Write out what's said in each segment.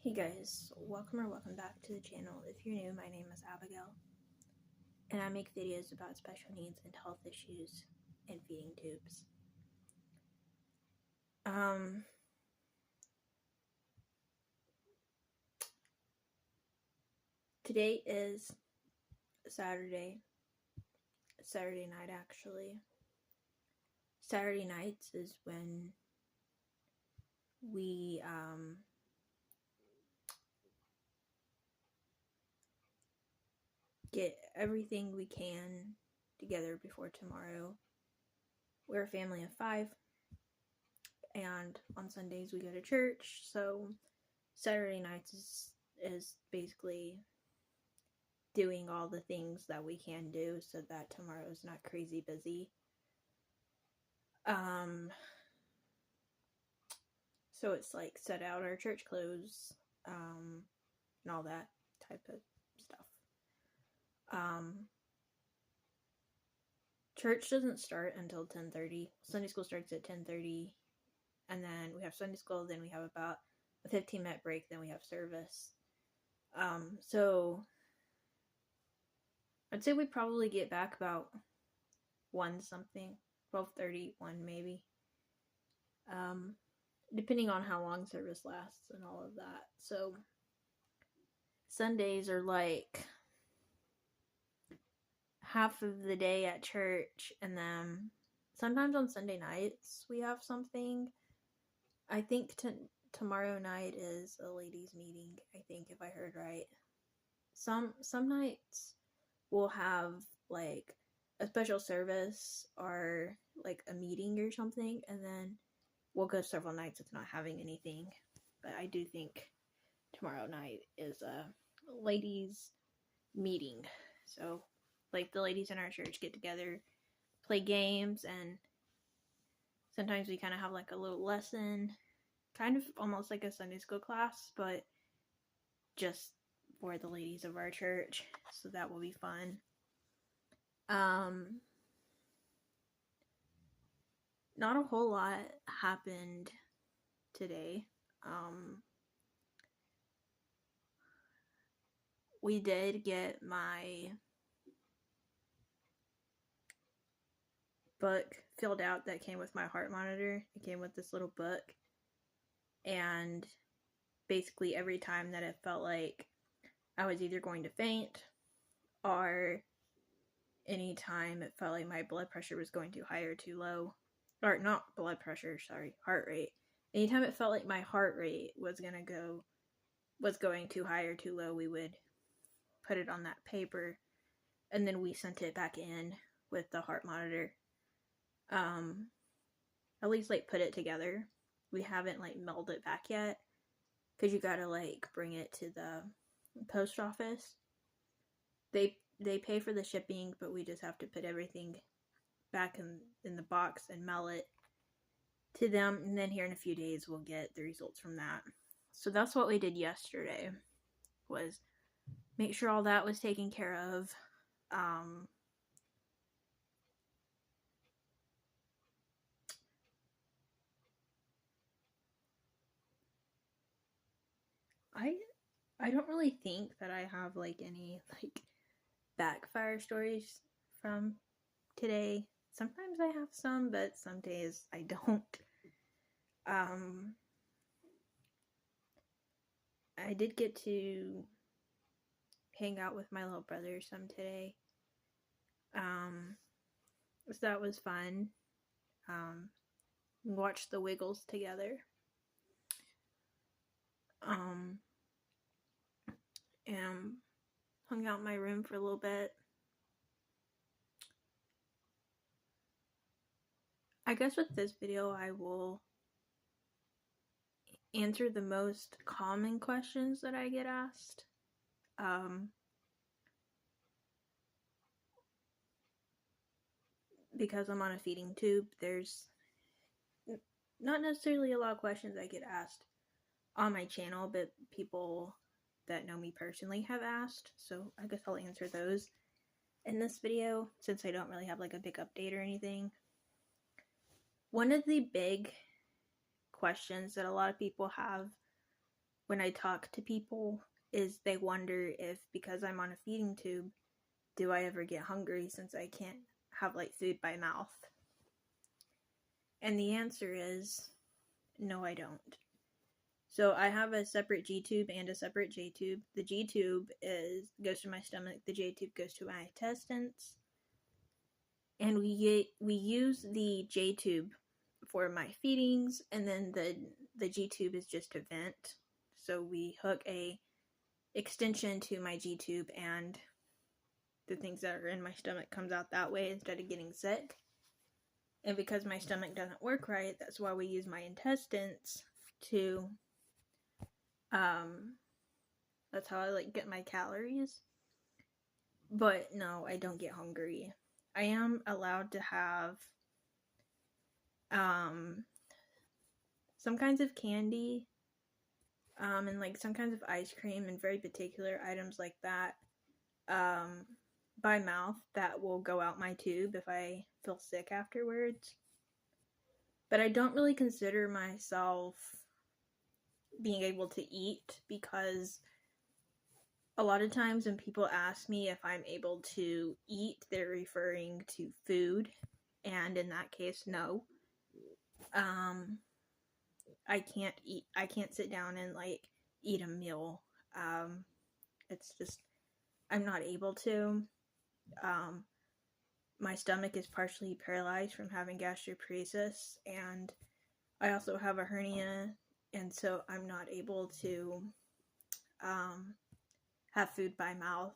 Hey guys, welcome back to the channel. If you're new, my name is Abigail, and I make videos about special needs and health issues and feeding tubes. Today is Saturday night actually. Saturday nights is when we get everything we can together before tomorrow. We're a family of 5, and on Sundays we go to church, so Saturday nights is basically doing all the things that we can do so that tomorrow's not crazy busy. So it's like set out our church clothes, and all that type of stuff. Church doesn't start until 10:30. Sunday school starts at 10:30, and then we have Sunday school, then we have about a 15-minute break, then we have service. So I'd say we probably get back about 1 something, 12:30, 1 maybe. Depending on how long service lasts and all of that. So Sundays are like half of the day at church, and then sometimes on Sunday nights we have something. I think tomorrow night is a ladies' meeting, I think, if I heard right. Some nights we'll have like a special service or like a meeting or something, and then we'll go several nights with not having anything. But I do think tomorrow night is a ladies' meeting. So, like, the ladies in our church get together, play games, and sometimes we kind of have like a little lesson, kind of almost like a Sunday school class, but just for the ladies of our church. So that will be fun. Not a whole lot happened today. We did get my book filled out that came with my heart monitor. It came with this little book, and basically every time that it felt like I was either going to faint or anytime it felt like my blood pressure was going too high or too low, or not blood pressure, sorry, heart rate. Anytime it felt like my heart rate was going too high or too low, we would put it on that paper, and then we sent it back in with the heart monitor. At least like put it together. We haven't like mailed it back yet, because you gotta like bring it to the post office. They pay for the shipping, but we just have to put everything back in the box and mail it to them, and then here in a few days we'll get the results from that. So that's what we did yesterday, was make sure all that was taken care of. I don't really think that I have like any like backfire stories from today. Sometimes I have some, but some days I don't. I did get to hang out with my little brother some today. So that was fun. Watched the Wiggles together. And hung out in my room for a little bit. I guess with this video I will answer the most common questions that I get asked. Because I'm on a feeding tube, there's not necessarily a lot of questions I get asked on my channel, but people that know me personally have asked, so I guess I'll answer those in this video, since I don't really have like a big update or anything. One of the big questions that a lot of people have when I talk to people is they wonder if, because I'm on a feeding tube, do I ever get hungry since I can't have like food by mouth? And the answer is no, I don't. So I have a separate G tube and a separate J tube. The G tube goes to my stomach. The J tube goes to my intestines. And we use the J tube for my feedings, and then the G tube is just a vent. So we hook a extension to my G tube, and the things that are in my stomach comes out that way instead of getting sick. And because my stomach doesn't work right, that's why we use my intestines to that's how I like get my calories. But no, I don't get hungry. I am allowed to have some kinds of candy, and like some kinds of ice cream and very particular items like that, by mouth that will go out my tube if I feel sick afterwards. But I don't really consider myself being able to eat, because a lot of times when people ask me if I'm able to eat, they're referring to food, and in that case, no. I can't sit down and like eat a meal. It's just, I'm not able to. My stomach is partially paralyzed from having gastroparesis, and I also have a hernia, and so I'm not able to have food by mouth,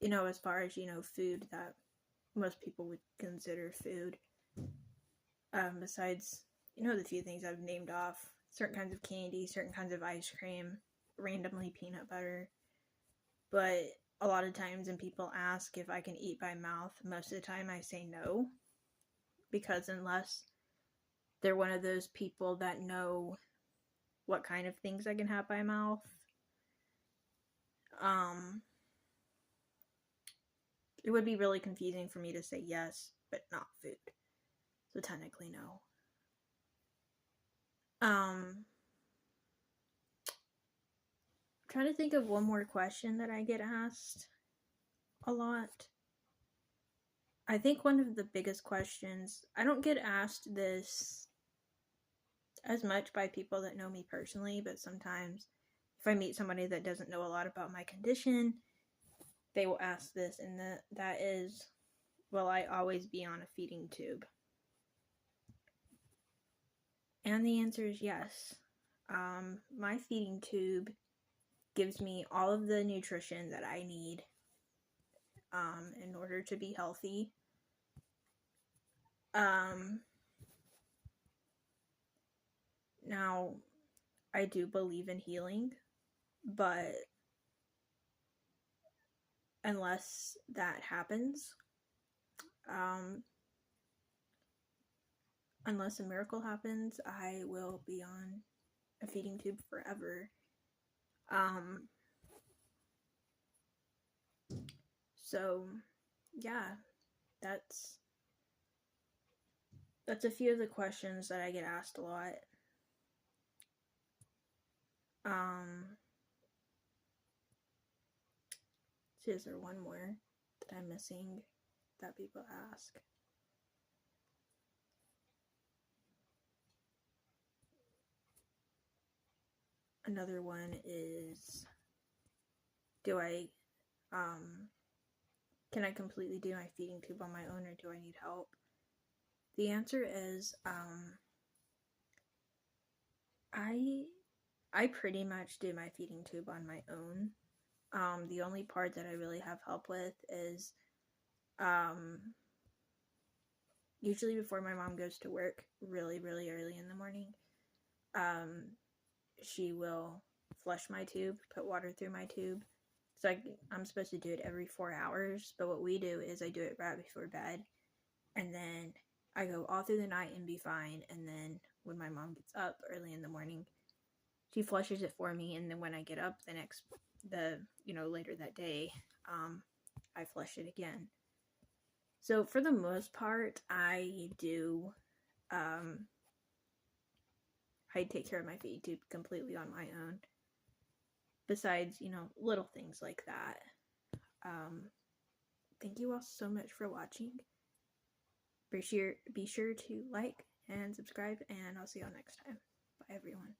as far as, food that most people would consider food. Besides, the few things I've named off, certain kinds of candy, certain kinds of ice cream, randomly peanut butter. But a lot of times when people ask if I can eat by mouth, most of the time I say no. Because unless they're one of those people that know what kind of things I can have by mouth, it would be really confusing for me to say yes, but not food. So technically no. I'm trying to think of one more question that I get asked a lot. I think one of the biggest questions, I don't get asked this as much by people that know me personally, but sometimes if I meet somebody that doesn't know a lot about my condition, they will ask this, and that is, will I always be on a feeding tube? And the answer is yes. My feeding tube gives me all of the nutrition that I need in order to be healthy. Now, I do believe in healing, but unless that happens, unless a miracle happens, I will be on a feeding tube forever. So yeah, that's a few of the questions that I get asked a lot. See, is there one more that I'm missing that people ask? Another one is, can I completely do my feeding tube on my own, or do I need help? The answer is, I pretty much do my feeding tube on my own. The only part that I really have help with is, usually before my mom goes to work, really, really early in the morning, she will flush my tube, put water through my tube. So I'm supposed to do it every 4 hours, but what we do is I do it right before bed, and then I go all through the night and be fine, and then when my mom gets up early in the morning, she flushes it for me, and then when I get up later that day, I flush it again. So for the most part, I do, I take care of my feeding tube completely on my own. besides, little things like that. Thank you all so much for watching. Be sure to like and subscribe, and I'll see y'all next time. Bye, everyone.